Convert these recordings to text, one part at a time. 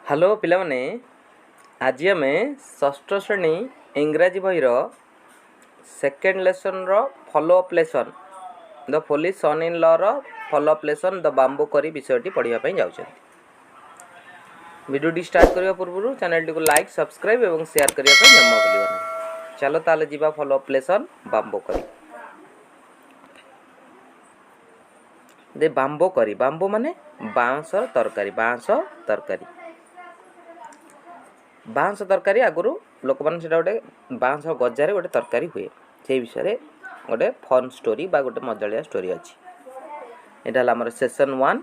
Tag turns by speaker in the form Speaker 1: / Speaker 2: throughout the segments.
Speaker 1: Hello पिलाने आज आम षष्ठ श्रेणी इंग्राजी बहीर second lesson follow up lesson the police son in law follow up lesson the bamboo curry विषयटी पढ़ाई जाऊँ। वीडियो स्टार्ट करने पूर्व चैनल टी को लाइक सब्सक्राइब और शेयर करने जमा भूल ना। चलो ताले जीवा फॉलोअप लेसन बाम्बो करी। दे बाम्बो करी बाम्बो माने बाँस तरकारी बाँस तरकारी आगुरी लोक मैंने गोटे बाँस गजार गोटे तरकारी हुए से विषय गोटे फन स्टोरी बा गोटे मजालिया स्टोरी अच्छी। यहाँ आम session 1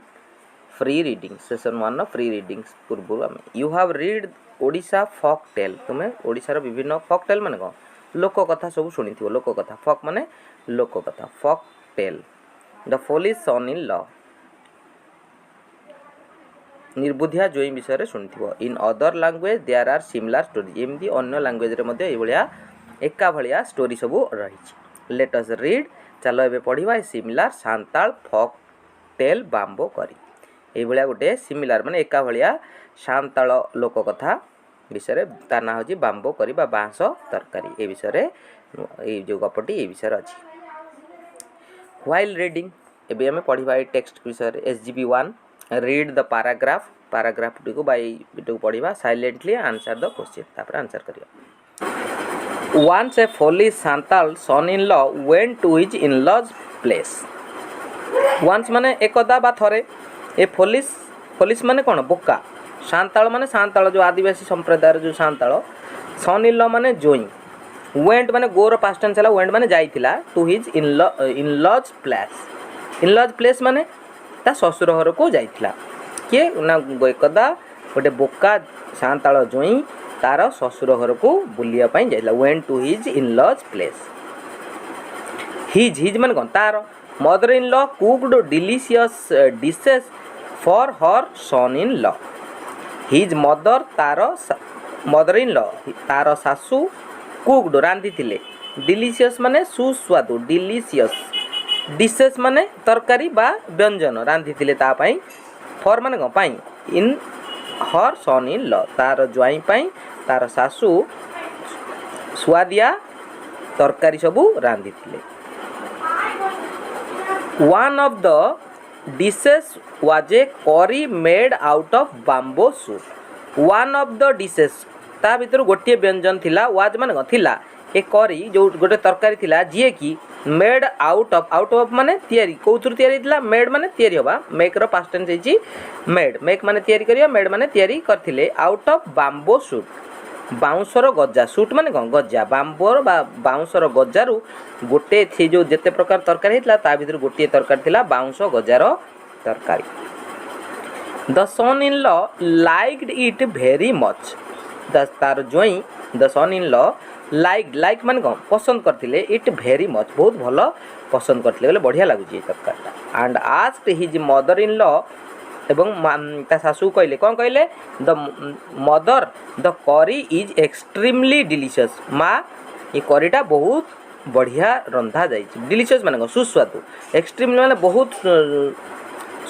Speaker 1: free reading session 1 free reading पूर्व आम you have read Odisha folk tale तुम्हें ओडिशार विभिन्न फॉक टेल माने कौन लोक कथा सब शुणी लोक कथा फॉक माने लोक कथा folk tale the police son in law निर्बुद्धिया जोई विषय शुणी in other language there are similar story एमती अन्य लैंग्वेज रे एका भलिया स्टोरी सब रही। लेट अस रीड चलो एबे पढ़िबा similar Santal Fock tell bamboo करी ये भाया गोटे सिमिलर माने एका भलिया सांताल लोक कथा विषय ता ना हूँ बाम्बो करी बा बाँस तरकारी ए विषय ये जो गपटी ये विषय अच्छी। व्हाइल रीडिंग एबे हमें पढ़िबा ए टेक्स्ट विषय SGP 1 रीड द पैराग्राफ टी को पढ़िबा साइलेंटली आंसर द क्वेश्चन तापर आंसर करिया। Once a police Santal son in law went to his in laws place. Once माने एकदा बा थरे ए पोलिस माने कोन बोका सांताल माने सांताल जो आदिवासी संप्रदाय जो सांताल सन इन लॉ माने जोई वेंट माने गोर पास्ट टेंस है वेंट माने जाइथिला to his in laws place माने ता ससुर घर को जाइथिला किए ना एकदा गोटे बोका सांताल जोई तार ससुर घर को बुलिया पई जाइला went to his in laws place. His माने कोन तार mother in law cooked delicious dishes for her son in law. His mother तार मदर इन लॉ तार सासू कुक्ड रांधि थिले डिलीशियस माने सुस्वादु डिलीशियस डिशेस माने तरकारी बा व्यंजन रांधि थिले ता पई फॉर माने कोन पई इन हर सन इन लॉ तार ज्वाई पई तार सासू स्वादिया तरकारी सबू रांधि थिले। One of the dishes was a curry made out of bamboo shoot. One of the dishes ता भीतर गोटे व्यंजन थिला वाज माने कोन थिला ए करी जो गोटे तरकारी थिला जे कि मेड आउट ऑफ माने तयारी कोथुर तयारी थिला मेड माने तयारी होबा मेक रो पास्ट टेंस हेची मेक माने तयारी करिया मेड माने तयारी करथिले आउट ऑफ बाम्बो शूट बाउंसर गज्जा शूट माने कोन गज्जा बाम्बोर बा बाउंसर गज्जारू गोटे थी जो जेते प्रकार तरकारी हेतला ता भीतर गोटे तरकारी थिला बाउंस गज्जार तरकारी। The son in law liked it very much तार जोई the son in law like माने कौन पसंद करथिले इट वेरी मच बहुत भल पसंद करथिले बोले बढ़िया लागुची तरकारीटा। And asked his mother in law एवं ता सासू कहले कौन कहले the mother the curry is extremely delicious माँ ये करीटा बहुत बढ़िया रंधा जाइछि डिलीशियस माने सुस्वादु एक्सट्रीमली माने बहुत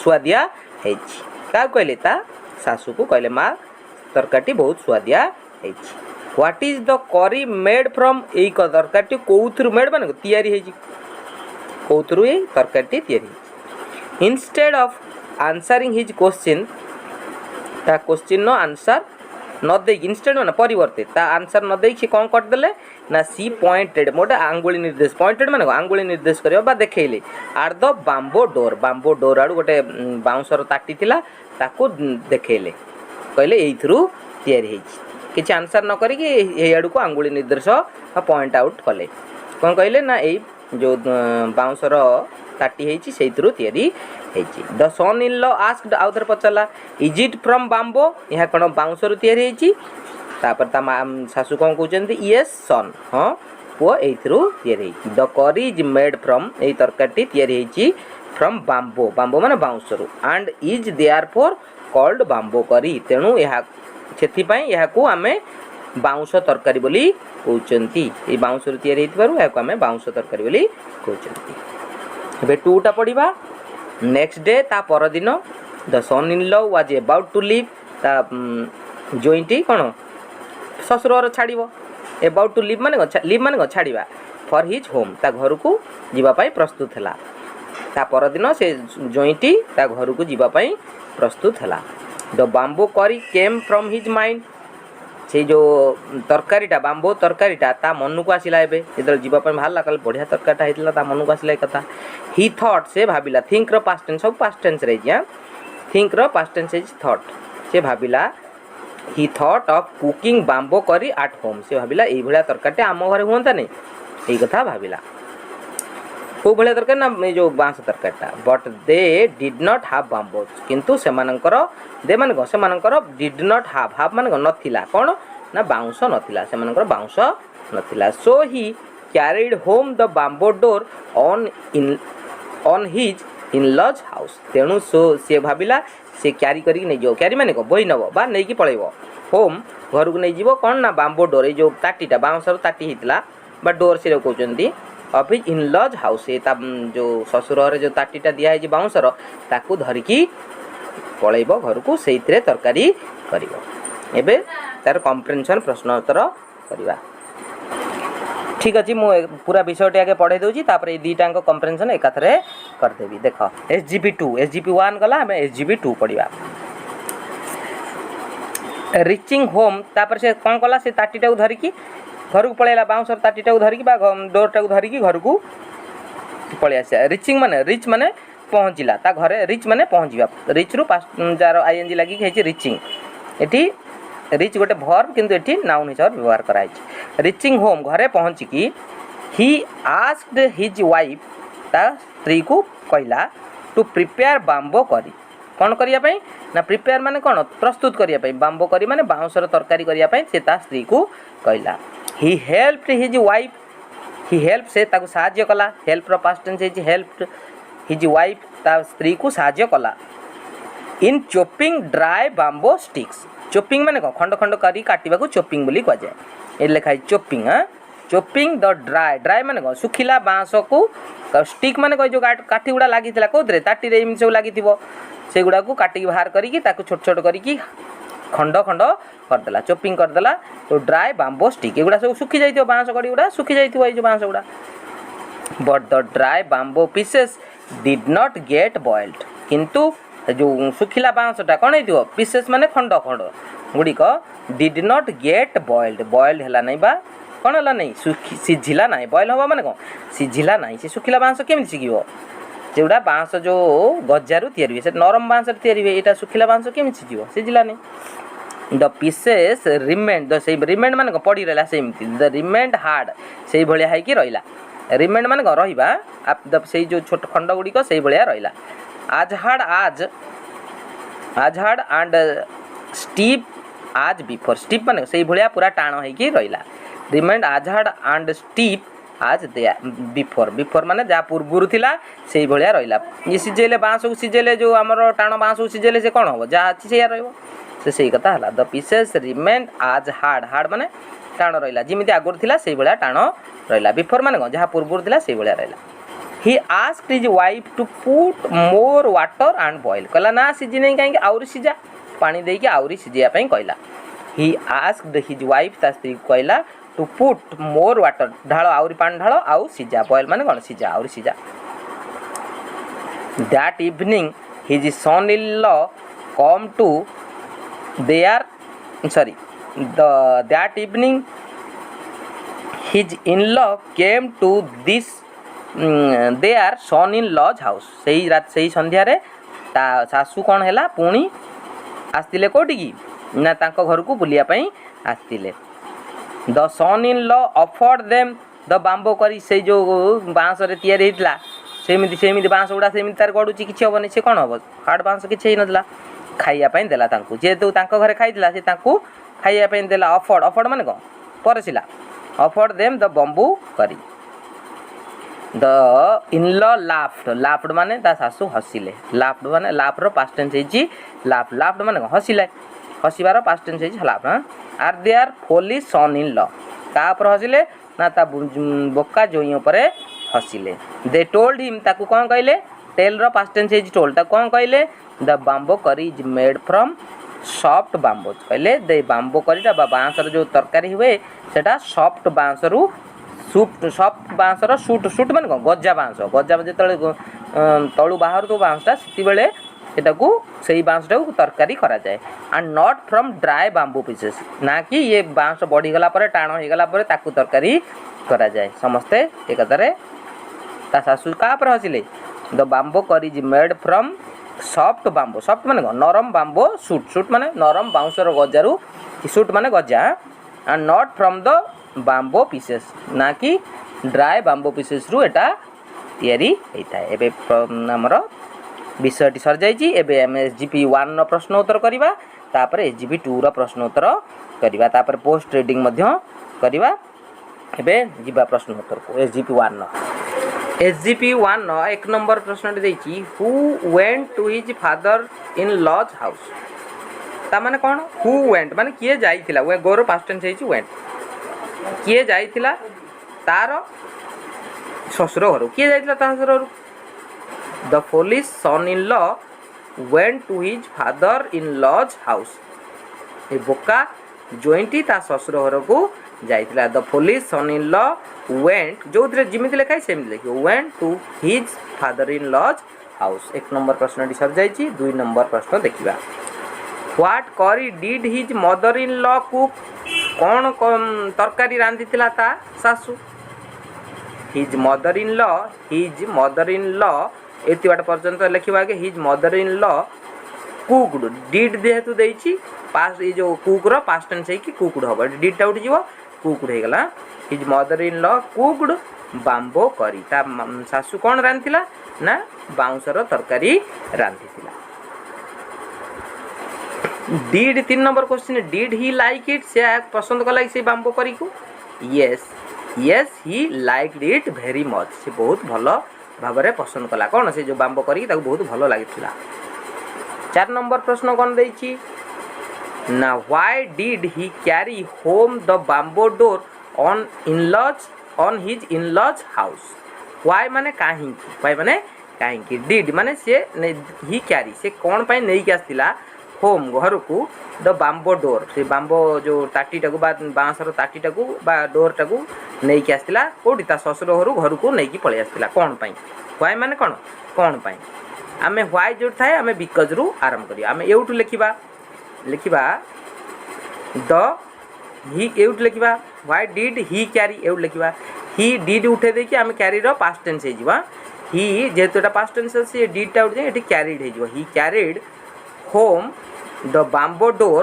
Speaker 1: स्वादिया हेछि का कहले ता सासू को कहले माँ तरकारी बहुत स्वादिया हेछि। What is the curry made from यही तरकारी कौथुर मेड माने तैयारी हेछि कौथुर ये तरकारी तैयारी। Instead of answering his question ता क्वेश्चन नो आंसर न दे इंस्टेड माने परिवर्ते ता आंसर न दे कौन कर देले ना सी पॉइंटेड मोटे आंगुली निर्देश पॉइंटेड माने आंगुली निर्देश करियो बा देखैले आर द बाम्बो डोर आडू गोटे बाउंसर ताटी थिला ताको देखैले कहले एइथरु तैयारी हेछि किसी आंसर न करी ये आड़ को आंगुली निर्देश पॉइंट आउट कले कौन कहले ना ये जो बाउंसर ताटी हेछि सेइथरु तयारी हेछि। The son in law asked आउ थर पचाला इज इट फ्रॉम बाम्बो यह कौन बाउंसर तयारी हेछि तापर ता सासू कौन कहउछन्ती यस सन हाँ पुओ एइथरु तयारी हेछि। The curry is made from एई तरकारी तयारी हेछि फ्रॉम बाम्बो माने बाउंसर and is therefore called bamboo curry तेणु यह सेथिपाई यहाकू आमे बाउंस तरकारी बोली कहउचंती ए बाउंस रो तयारी हेतिबारु यहाकू आमे बाउंस तरकारी बोली कहउचंती। एबे 2टा पढिबा नेक्स्ट डे ता पर दिन the son in law was about to leave ता जोईटी कौन ससुर छाड़ एबाउट टू लिव माने छाड़ा फॉर हिज होम ता घर को जीवाई प्रस्तुत है ता परदिन से जोईटी ता घर को जीवाई प्रस्तुत है द बाम्बो करी केम फ्रॉम हिज माइंड से जो तरकारीटा बाम्बो तरकारीटा ता मन को आसला जो जीवाई बाहर कल बढ़िया तरकारीटा होता ता मन को आसला कथा ही थॉट से भाविला थिंक पास्ट टेंस सब पास्ट टेंस रही think past tense is thought से भाविला he thought of cooking bamboo curry at home से भाविला ये भाया तरकारी आम घर हूँ नहीं यही कथा भाविला कौ भाया तरकारी ना जो बाँस तरकारीटा but they did not have bamboo किंतु सेमानंकर दे मान सेमानंकर डिड नॉट हाव मान नथिला कौन ना बाउंस नथिला सेमानंकर बाउंस नथिला so he carried home the bamboo door on his in law's house तेणु सो सी भाविला से क्यारी करी नहीं जाओ क्यारी माने बोई नब बा नहीं कि पलैब होम घर को नहीं जीव कौन ना बाम्बो डोर ये जो ताटीटा बाउंसर ताटी होता बा डोर से कहते of his in law's house जो ससुर जो ताटीटा दिखाई बाउंसर ताकू धरिकी पलैब घर को से तरकारी कर तार कम्प्रेhension प्रश्न उत्तर करवा ठीक अच्छे मु पूरा विषयटी आगे पढ़े दूसरी तापर दीटा कम्प्रेhension एकाथरे करदेवी देख SGP2 SGP1 गला आम SGP2 पढ़ा रिचिंग होम तापर से कौन कला से ताटीटा को धरिकी घर को पलैला बाउंसर ताटीटा को धरिकी डोरटा को धरिकी घर को पलि आसा रिचिंग माने रिच माने पहुँचला ता घरे रिच माने पहुँचवा रिच रु जार ING लगी रिचिंग एटी रिच गोटे भर्ब किंतु एटी नाउन हिसाब से व्यवहार कराई रिचिंग होम घरे पहुँचिकी ही आस्क्ड हिज वाइफ ता स्त्री को कहला टू प्रिपेयर बाम्बो करी कौन करने ना प्रिपेयर माने कौन प्रस्तुत करने बाम्बो करी माने बाउंसर तरकारी करने से ता स्त्री को कहला he helped his wife he help से ताको साहाय्य कला हेल्प रो पास्ट टेंस है हेल्प्ड हिज वाइफ ता स्त्री को साहाय्य कला in chopping dry bamboo sticks chopping माने कौन खंड खंड करी काटिबा को चॉपिंग बोली कह जाए ये लिखा है chopping chopping the dry dry माने कौन सुखिला बाँस को स्टिक माने कह जो काठी गुड़ा लगी कौन ताटी एम सब लगी से गुड़ा को काटिक बाहर करी छोट छोट करी खंड खंड करदेला चॉपिंग करदेला तो ड्राई बाम्बो स्टिक एगुड़ा सब सुखी जाइए बाँस कड़ी गुड़ा सुखी जाइए ये बाँस गुड़ा but the dry bamboo pieces did not get boiled किंतु जो सुखिला बाँसटा कौन हो पीसेस माने खंड खंड गुड़िक did not get boiled boiled है नहीं बा कौन है नहीं सीझिला ना बॉइल हवा माने कौन सीझिला ना से सुखिला बाँस केमी सीखिब जोड़ा बाँस जो गजारू तैयारी से नरम बाँस तैयारी हुए यहाँ सुखिला बाँस केमी सीझिब सीझिला नहीं द पीसेस रिमेंड से रिमेंड माने पड़ी रहा सेमती द रिमेंड हार्ड से भाया है रहा रिमेंड माने कौन रहा से जो छोट खंड गुड़िक से भाया रहा आज हार्ड एंड स्टीप आज बिफोर स्टीप माने से भाया पूरा टाण हो रहा रिमेंड आज हार्ड एंड स्टीप आज बिफोर बिफोर माने जहाँ पूर्व थिला से भाया रहा ये सीझेले बाँस को सीझेले जो आमर टाण बाँस को सीझेले से कौन हम जहाँ अच्छी से रही कथा है द पीसेस रिमेंड आज हार्ड हार्ड माने टाण रहा जमी आगुरी थिला से भाया टाण रहा बिफोर माने कौन जहाँ पूर्व थिला से भाया रहा he asked his wife to put more water and boil कहला ना सीझी नहीं कहीं आउरी सीझा पानी देकी आउरी सीझाई कहला ही आस्क्ड हिज वाइफ ता स्त्री को कहला टू पुट मोर वाटर ढाल आउरी पानी ढाल आउ सीझा बॉइल माने कौन सीझा आउरी सीझा that evening his son in law come to there sorry that evening his in law came to this there son in law's house सही रात सही संध्यारे ता सासू कौन है पुणी आसते कौटी की ना तांको घर को बुलिया आसते the son in law offered them the bamboo curry से जो बाँस तैयारी होता सेमती सेमती बाँस गुड़ा सेमती तार गड़ुची किसी हेनी से कौन हम हार्ड बाँस किसी नाला खाइबापी देला जेहेतु घरे खाई से खाइबापी देला ऑफर्ड ऑफर्ड माने कौन परसिला offered them the bamboo curry the in law laughed laughed माने ता सासू हसिले लाफ्ड माने लाफ्ड रो पास्ट टेंस है लाफ्ड लाफ्ड माने हसिले हसिबार पास्ट टेंस है laughed are they are folly son in law ता ऊपर हसिले ना ता बोका जोई ऊपर हसिले दे टोल्ड हिम ताकू कौन कहले टेल रो पास्ट टेंस है टोल्ड ता कौन कहले द बाम्बो करी इज मेड फ्रॉम सॉफ्ट बांबो कहले दे बांबो करीटा बा बांसर जो तरकारी हुए सेटा सॉफ्ट बांसरू सूट सॉफ्ट बांसर सूट सूट माने कौन गजा बांस जो तलू बाहर तो बांसटा से बेले सेटाकू से बांसटा तरकारी करा जाए and not from dry bamboo pieces ना कि ये बांस बढ़ीगला टाण होगला ताकू तरकारी करा जाए समस्ते एक ता सासू क्या हसिले the bamboo curry is made from soft bamboo soft माने नरम बांबो सूट सूट माने नरम बाउंसर गजारू सूट माने गजा and not from the bamboo pieces ना कि ड्राई बांबो पीसेस रु एटा तैयारी होता है। एबे हमर विषयटी सर जाइए एबे एम एसजीपी 1 रो प्रश्न उत्तर करवा तापर एसजीपी 2 रो प्रश्न उत्तर करवा तापर पोस्ट रीडिंग मध्य करवा। एबे जीवा प्रश्न उत्तर को SGP 1 no SGP 1 no 1 number प्रश्न देछि who went to his father in law's house ता माने कोन हु वेंट माने किए जाइथिला वे गोरो पास्ट टेंस हेछि वेंट किए जाइथिला तार ससुर घर किए जाइथिला ता ससुर घर the foolish son in law went to his father in law's house ए बोका जोइंटी ता ससुर घर को जाइथिला the foolish son in law went जो जिमिति लिखाई सेमिति लिखियो went to his father in law's house. 1 number प्रश्न सर जाइछि 2 नंबर प्रश्न देखिबा what curry did his mother in law cook कौन तरकारी रांधिथिला ता सासू हिज मदर इन लॉ एति बाट पर्यंत लिखिबा के his mother in law cooked did जेहेतु देछि पास्ट ये जो कुक रो पास्ट टेंस है कि कुकड होबा डिड टा उठी जीवो कुकड हे गला his mother in law cooked bamboo curry ता सासू कौन रांधिथिला ना बाउंसर तरकारी रांधिथिला। Did 3 number question did he like it से पसंद कला से बांबो करी को yes yes he liked it very much से बहुत भलो भाबरे पसंद कला कौन से जो बांबो करी ताको बहुत भलो लागिथिला। 4 नंबर प्रश्न कौन देछि ना why did he carry home the bamboo door on his in law's house why माने काहे डिड माने से ही कैरी से कौन पाई नै के आस्तिला होम घर को द बांबो डोर से बांबो जो ताटी टाकू बांसर ताटी टाकू डोर टाकू नहीं कि आसला कौटी ता ससुर घर को नहीं कि पलि आसला कौन पाई व्हाई माने कौन पाई आमे व्हाई जो थाए आमे बिकज रु आरंभ करिया आमे एउटु लिखिबा द ही एउटु लिखिबा व्हाई डिड ही कैरी एउटु लिखिबा ही डिड उठे दे कि आमे कैरी रो पास्ट टेंस हे जिवा ही जेतु एटा पास्ट टेंस से डिड टा उठ जाए एठी कैरीड हे जिवा he carried home the bamboo door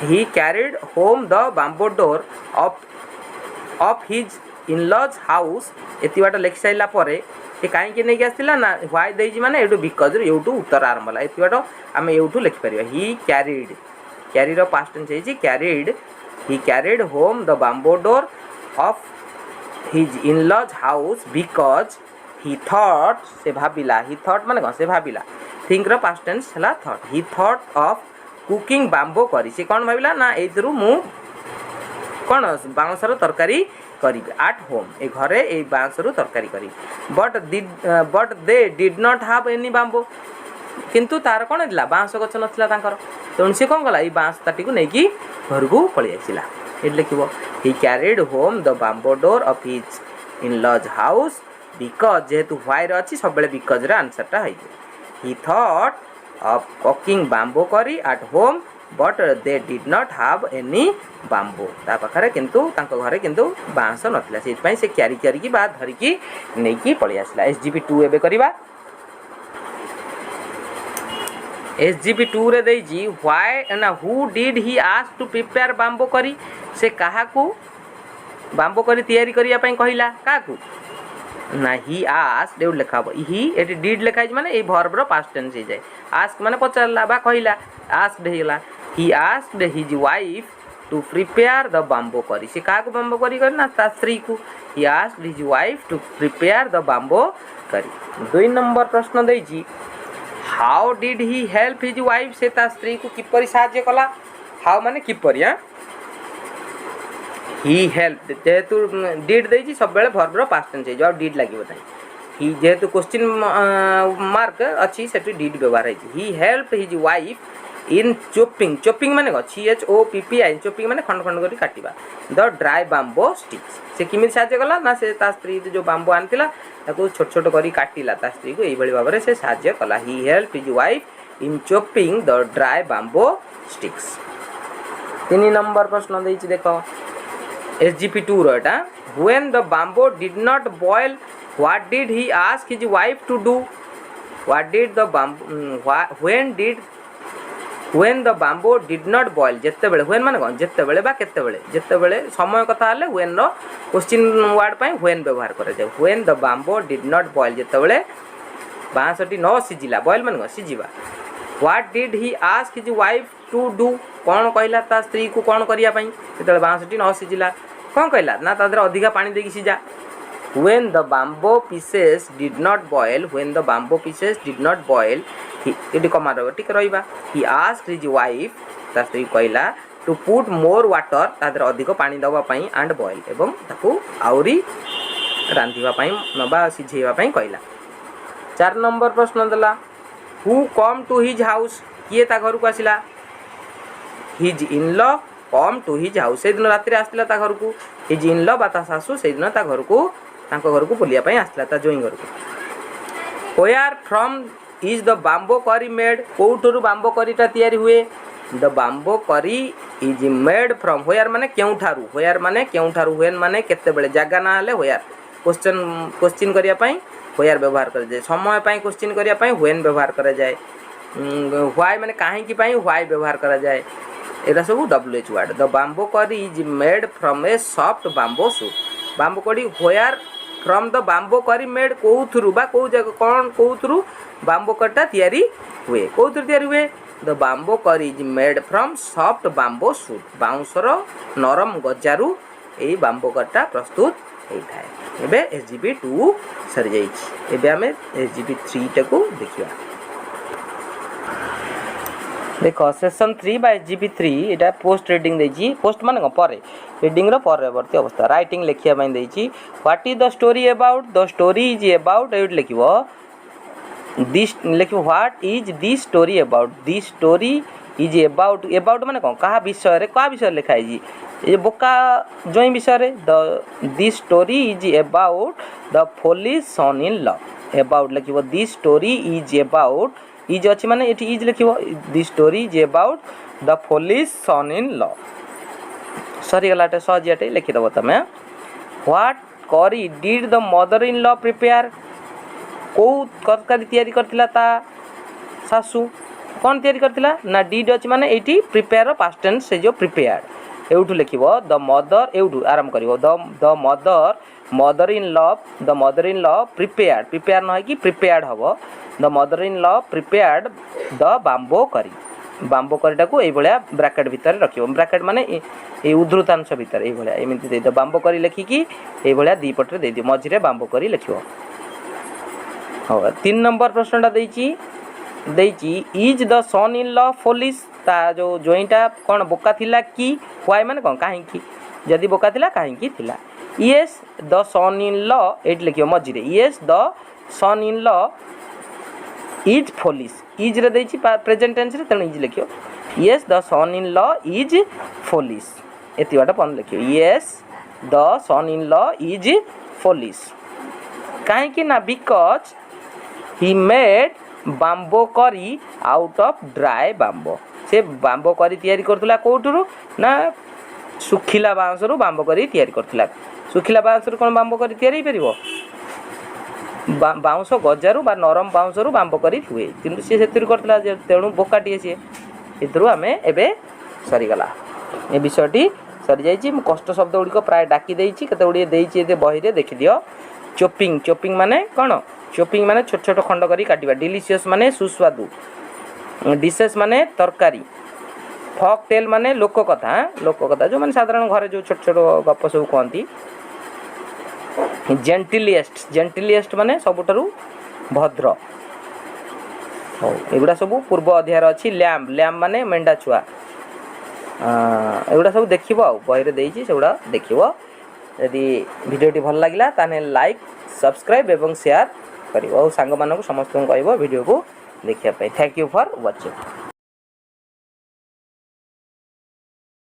Speaker 1: he carried home the bamboo door of his in-laws house एति बाटा लिखि साइला परे ए काहे के नै के आस्तिला ना व्हाई देजी माने एटू बिकॉज एटू उत्तर आरंभ ला एति बाटा आमे एटू लिखि परिबा ही कैरी रो पास्ट टेंस हे carried he carried home the bamboo door of his in-laws house because he thought से भाबिला he thought माने कौन से भाबिला थिंक रो पास्ट टेंस हला thought he thought of cooking bamboo curry से कौन भाबिला ना एथरु मु कौन बांसर तरकारी करी एट होम ए घरे ए बांसर तरकारी curry but they did not have any bamboo किंतु तार कौन दिला बांस गछ नथिला तांकर तण से कौन गला ए बांस ताटी को नै कि घर को पळि आसिला एट लिखिबो he carried home the bamboo door of his in law's house because जेतु व्हाई रे अछि सब बेले बिकॉज रे आंसर टा है he thought of cooking bamboo curry at home but they did not have any bamboo ता पाखरे किंतु तांको घरे किंतु बांस नथिला से पई से क्यारी की बात धरि की नै की पळि आसला एसजीपी 2 एबे करिबा एसजीपी 2 रे देई जी व्हाई ना who did he ask to prepare bamboo curry से काहा को बांबो करी तयारी करिया पई कहिला काकू ना ही आस्क्ड एउ लेखाबो ही एटी डिड लेखाइ माने ए वर्ब रो पास्ट टेंस हे जाय आस्क माने पचारला बा कहिला आस्क्ड हेला he asked his wife to prepare the bamboo curry से का को बांबो करी करना ता स्त्री को he asked his wife to prepare the bamboo curry. 2 number प्रश्न देई जी how did he help his wife से ता स्त्री को किपरि सहाय्य कला हाउ माने किपरि ही हेल्प जेहेतु डिड देछि सब बेले वर्ब रो पास्ट टेंस जो डिड लागिबो ताई ही जेहेतु क्वेश्चन मार्क अछि सेठी डिड व्यवहार है he help his wife in chopping chopping माने CHOPPI चोपिंग माने खंड खंड करी काटिबा द ड्राई बाम्बो स्टिक्स से किमि साहाଯ୍य कला ना से ता स्त्री जो बाम्बो आनतिला ताको छोट छोट करी काटिला ता स्त्री को एई भली भाबरे से साहाଯ୍य कला he help his wife in chopping the dry bamboo sticks 3 number प्रश्न देछि देखो SGP2 रो एटा when the bamboo did not boil what did he ask his wife to do what did the bamboo when the bamboo did not boil जेते बेले when माने कोन जेते बेले बा केते बेले जेते बेले समय कथा हले व्हेन रो क्वेश्चन वर्ड पई व्हेन व्यवहार करे जाय when the bamboo did not boil जेते बेले बांसटी न सिजिला बॉयल माने सिजिबा what did he ask his wife to do कौन कहला ता स्त्री को कौन करिया पई जेते बांसटी न सिजिला कौन कहला ना तादर अधिका पानी देकी सिजा when the bamboo pieces did not boil when the bamboo pieces did not boil he कमा रो ठीक रहइबा he asked his wife ता स्त्री कहला to put more water तादर अधिक पानी दबा पई and boil एवं ताकू आउरी रांधिबा पई नबा सिझेबा पई कहला 4 नंबर प्रश्न दला who come to his house किए ता घर को आसिला his in-law come to his house से दिन रात्रि आस्तिला ता घर को his in-law बा ता सासू से दिन ता घर को तांको घर को बुलिया पई आस्तिला ता जोई घर को where from is the bamboo curry made कोठुरु बाम्बो करीटा तयारी हुए the bamboo curry is made from where माने केउठारु where माने केउठारु when माने केते बेले जागा ना हले where क्वेश्चन करिया पई where व्यवहार कर जाय समय पई क्वेश्चन करिया पई when व्यवहार कर जाय why माने काहे की पई why व्यवहार कर जाय एरा सब WH वर्ड द बाम्बो करी is made from A soft bamboo shoot bamboo करी where फ्रॉम द बाम्बो करी मेड कोथुरु बा को जगह कोन कोथुरु बाम्बो कटा तयारी हुए कोथुरु तयारी हुए द बाम्बो करी is made from soft bamboo shoot bouncer नरम गजारू एई बाम्बो कटा प्रस्तुत होई थाए एबे SGP2 सरी जाईछि एबे हमें SGP3 टाको देखिबा देखो सेशन 3 बाय SGP3 एटा पोस्ट रीडिंग देछि पोस्ट माने परे रीडिंग रो परवर्ती अवस्था राइटिंग लिखिया माने देछि what is the story is about एट लिखिबो दिस लिखिबो what is this story about this story is about माने कोन कहा विषय लिखाइ जी ए बोका जोई विषय रे the this story is about the foolish son in law about लिखिबो this story is about is अछि माने एठी इज लिखिबो this story is about the foolish son in law सरी गलाटे सहजियाटे लिखि दबो तमे what curry did the mother in law prepare को तरकारी तयारी करथिला ता सासू कोन तयारी करथिला ना डिड अछि माने एठी प्रिपेयर पास्ट टेंस से जो प्रिपेयर्ड एउठु लिखिबो द मदर एउठु आराम करिवो the mother in law prepare न है कि प्रिपेयर्ड हबो the mother in law prepared the bamboo करीटा को एई भलिया ब्रैकेट भीतर रखिबो ब्रैकेट माने ए उद्धृतांश भीतर एई भलिया एमिति दे द बाम्बो करी लिखि कि एई भलिया दी पटरे दे दि मझिरे बाम्बो करी लिखिबो हो 3 नंबर प्रश्नटा देइची is the son in law foolish ता जो जोइटा कोन बोका थिला कि व्हाई माने कोन काहे कि जदी बोका थिला काहे कि थिला yes the son in law एट लिखियो मझिरे yes the son in law is foolish is रे देछि प्रेजेंट टेंस रे तण इज लिखियो yes the son in law is foolish एति बाटा पन लिखियो yes the son in law is foolish काहे कि ना because he made bamboo curry out of dry bamboo से बाम्बो करी तयारी करथुला कोठुरु ना सुखिला बांसरु बाम्बो करी तयारी करथुला सुखिला बांसरु कोन बाम्बो करी तयारी परिबो बाउंस गजारू बा नरम बाउंसरु बाम्बो करी हुए किंतु से सेतिर करथला तेणु बोकाटिए से एथरु हमें एबे सरी गला ए विषयटी सरी जाईची म कष्ट शब्द गुडी को प्राय डाकी देईची कते गुडी देईची ए बही रे देखि दियो चोपिंग माने कोन चोपिंग माने छोट छोट खंड करी काटिबा डिलीशियस माने सुस्वादु डिशेस माने तरकारी फॉक टेल माने लोक कथा जो माने साधारण घरे जो छोट छोट गप सब कहंती जेंटिलिएस्ट माने सबुठारु भद्र हो एगुडा सब पूर्व अध्याय अछि लैम्ब माने मेंढा छुआ एगुडा सब देखिबो आ बही रे देइछि सेगुडा देखिबो यदि वीडियोटी भल लागिला ताने लाइक सब्सक्राइब एवं शेयर करिवो और सांग मानक समस्त को कहबो वीडियो को देखिया पे थैंक यू फॉर वाचिंग।